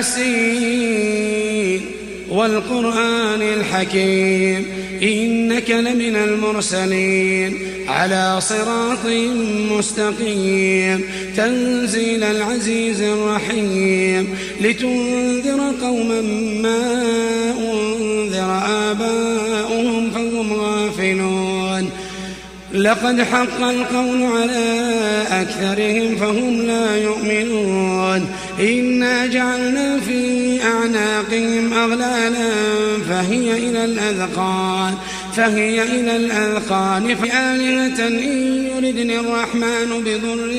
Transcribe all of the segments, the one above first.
ياسين والقرآن الحكيم إنك لمن المرسلين على صراط مستقيم تنزيل العزيز الرحيم لتنذر قوما ما أنذر آباؤهم فهم غافلون لقد حق القول على أكثرهم فهم لا يؤمنون إنا جعلنا في أعناقهم أغلالا فهي إلى الأذقان فآلهة إن يردني الرحمن بضر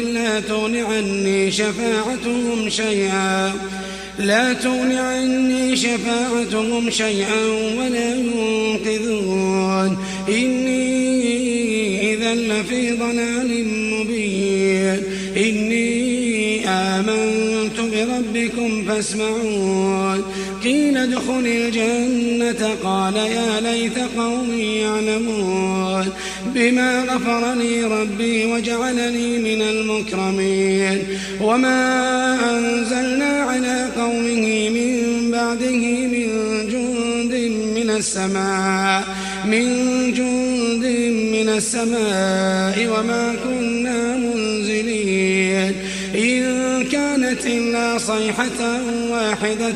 لا تغن عني شفاعتهم شيئا ولا ينقذون إني إذا لفي ضلال مبين إني آمنت بربكم فاسمعون قيل ادخل الجنة قال يا ليت قومي يعلمون بما غفر لي ربي وجعلني من المكرمين وما أنزلنا على قومه من بعده من جند من السماء وما كنا منزلين إن كانت إلا صيحة واحدة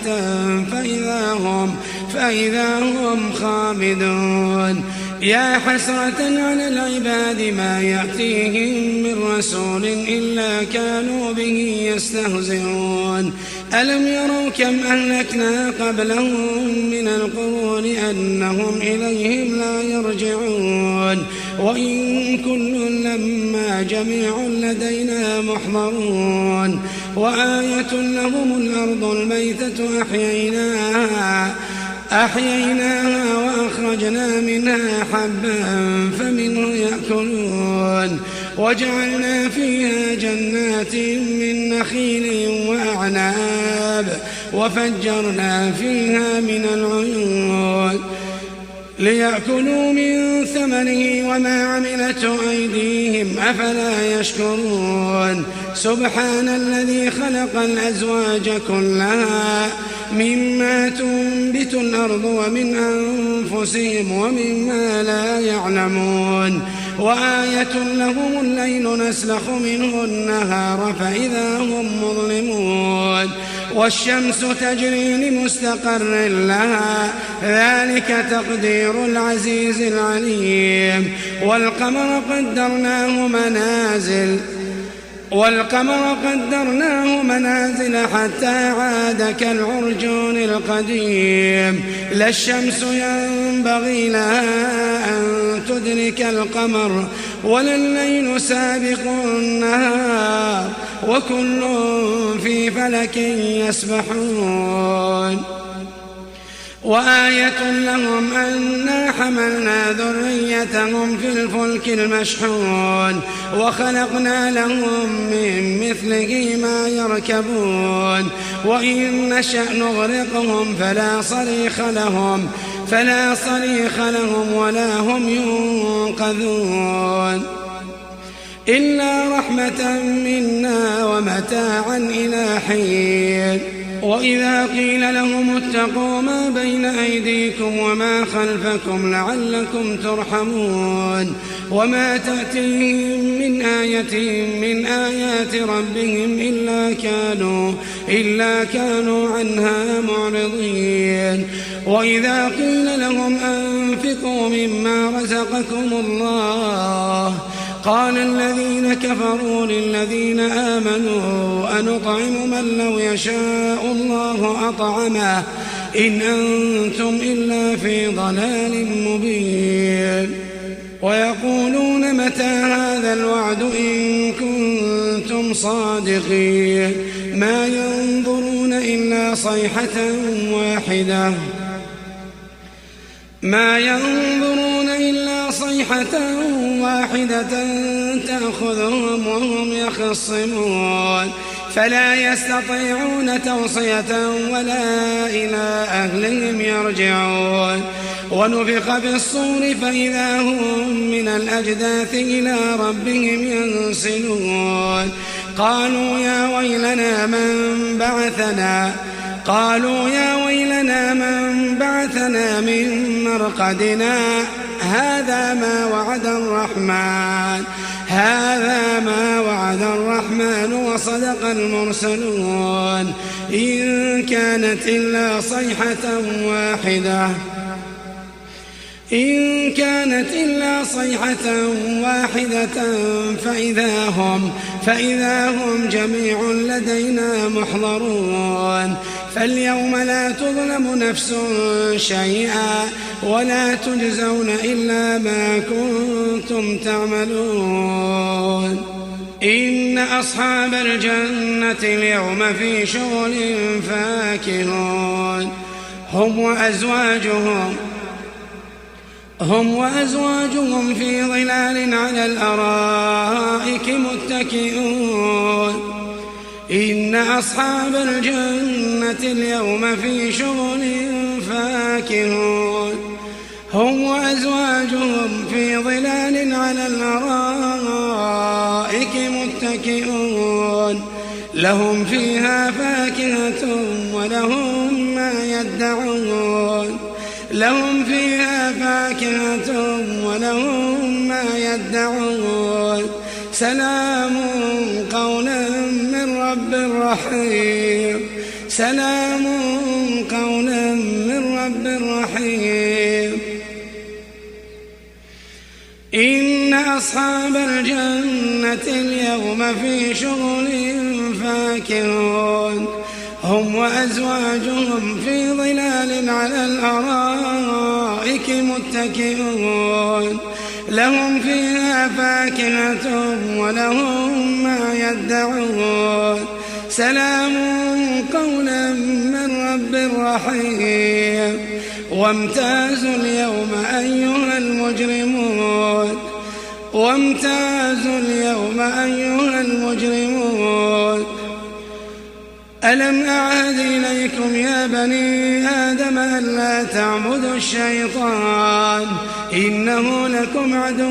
فإذا هم خامدون يا حسرة على العباد ما يأتيهم من رسول إلا كانوا به يستهزئون ألم يروا كم أهلكنا قبلهم من القرون أنهم إليهم لا يرجعون وإن كل لما جميع لدينا محضرون وآية لهم الأرض الميتة أحييناها وأخرجنا منها حبا فمنه يأكلون وجعلنا فيها جنات من نخيل وأعناب وفجرنا فيها من العيون ليأكلوا من ثمره وما عملته أيديهم أفلا يشكرون سبحان الذي خلق الأزواج كلها مما تنبت الأرض ومن أنفسهم ومما لا يعلمون وآية لهم الليل نسلخ منه النهار فإذا هم مظلمون والشمس تجري لمستقر لها ذلك تقدير العزيز العليم والقمر قدرناه منازل حتى عاد كالعرجون القديم لا الشمس ينبغي لها أن تدرك القمر ولا الليل سابق النهار وكل في فلك يسبحون وآية لهم أنا حملنا ذريتهم في الفلك المشحون وخلقنا لهم من مثله ما يركبون وإن نشأ نغرقهم فلا صريخ لهم ولا هم ينقذون إلا رحمة منا ومتاعا إلى حين وإذا قيل لهم اتقوا ما بين أيديكم وما خلفكم لعلكم ترحمون وما تأتيهم من آية من آيات ربهم إلا كانوا عنها معرضين وإذا قيل لهم أنفقوا مما رزقكم الله قال الذين كفروا للذين آمنوا أنطعم من لو يشاء الله أطعمه إن أنتم إلا في ضلال مبين ويقولون متى هذا الوعد إن كنتم صادقين ما ينظرون إلا صيحة واحدة تأخذهم وهم يخصمون فلا يستطيعون توصية ولا إلى أهلهم يرجعون ونفخ في الصور فإذا هم من الأجداث إلى ربهم ينسلون قالوا يا ويلنا من بعثنا قالوا يا ويلنا من بعثنا من مرقدنا هذا ما وعد الرحمن وصدق المرسلون إن كانت إلا صيحة واحدة فإذا هم جميع لدينا محضرون فاليوم لا تظلم نفس شيئا ولا تجزون إلا ما كنتم تعملون إن أصحاب الجنة اليوم في شغل فاكهون هم وأزواجهم في ظلال على الأرائك متكئون إن أصحاب الجنة اليوم في شغل فاكهون هم وأزواجهم في ظلال على الأرائك متكئون لهم فيها فاكهة ولهم ما يدعون سلام قولا من رب رحيم إن أصحاب الجنة اليوم في شغل فاكهون هم وأزواجهم في ظلال على الأرائك متكئون لهم فيها فاكهة ولهم ما يدعون سلام قولا من رب رحيم وامتازوا اليوم أيها المجرمون ألم أعهد إليكم يا بني آدم ألا تعبدوا الشيطان إنه لكم عدو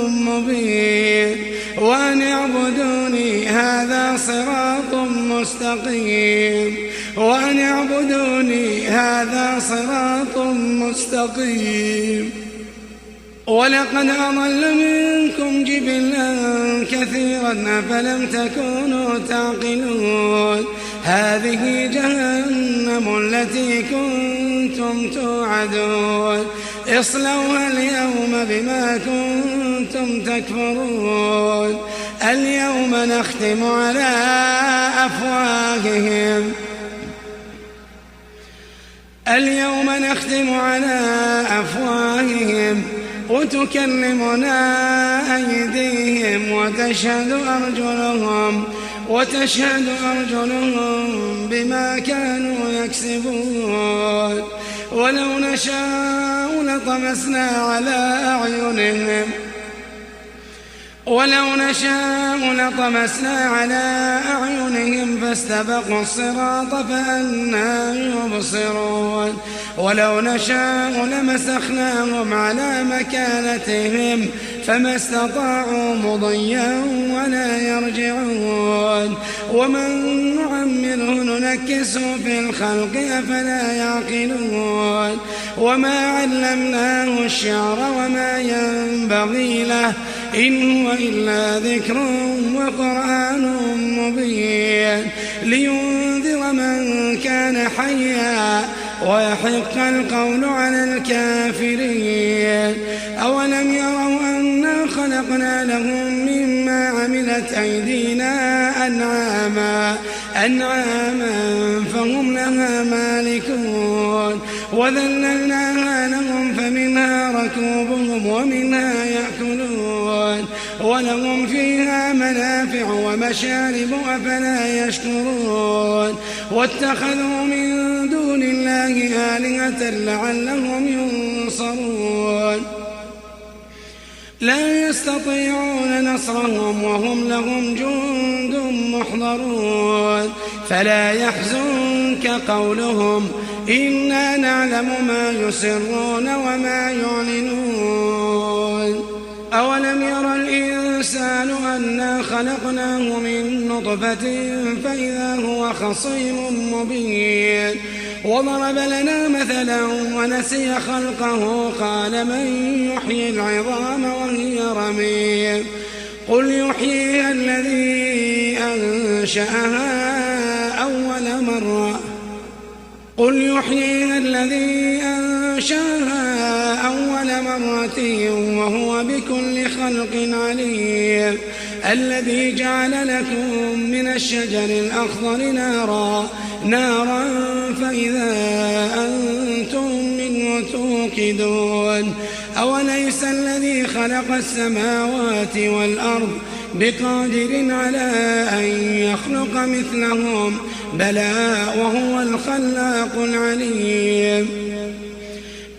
مبين وأن اعبدوني هذا صراط مستقيم ولقد أضل منكم جبلا كثيرا أفلم تكونوا تعقلون هذه جهنم التي كنتم توعدون اصلوها اليوم بما كنتم تكفرون اليوم نختم على أفواههم وتكلمنا أيديهم وتشهد أرجلهم بما كانوا يكسبون ولو نشاء لطمسنا على أعينهم فاستبقوا الصراط فأنى يبصرون ولو نشاء لمسخناهم على مكانتهم فما استطاعوا مضيا ولا يرجعون ومن نعمره ننكسه في الخلق أفلا يعقلون وما علمناه الشعر وما ينبغي له إن هو إلا ذكر وقرآن مبين لينذر من كان حيا ويحق القول على الكافرين أولم يروا أنا خلقنا لهم مما عملت أيدينا أنعاما فهم لها مالكون وذللناها لهم فمنها ركوبهم ومنها يأكلون ولهم فيها منافع ومشارب أفلا يشكرون واتخذوا من دون الله آلهة لعلهم ينصرون لا يستطيعون نصرهم وهم لهم جند محضرون فلا يحزنك قولهم إنا نعلم ما يسرون وما يعلنون أولم ير الإنسان الإنسان أنا خلقناه من نطفة فإذا هو خصيم مبين وضرب لنا مثلا ونسي خلقه قال من يحيي العظام وهي رميم قل يحييها الذي أنشأها أول مرة وهو بكل خلق عليم الذي جعل لكم من الشجر الأخضر نارا فإذا أنتم منه توقدون أوليس الذي خلق السماوات والأرض بقادر على أن يخلق مثلهم بلى وهو الخلاق العليم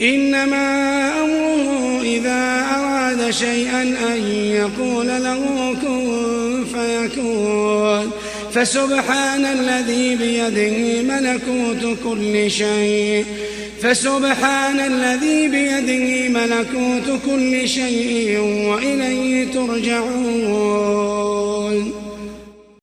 إنما أمره إذا أراد شيئا أن يقول له كن فيكون فسبحان الذي بيده ملكوت كل شيء وإليه ترجعون.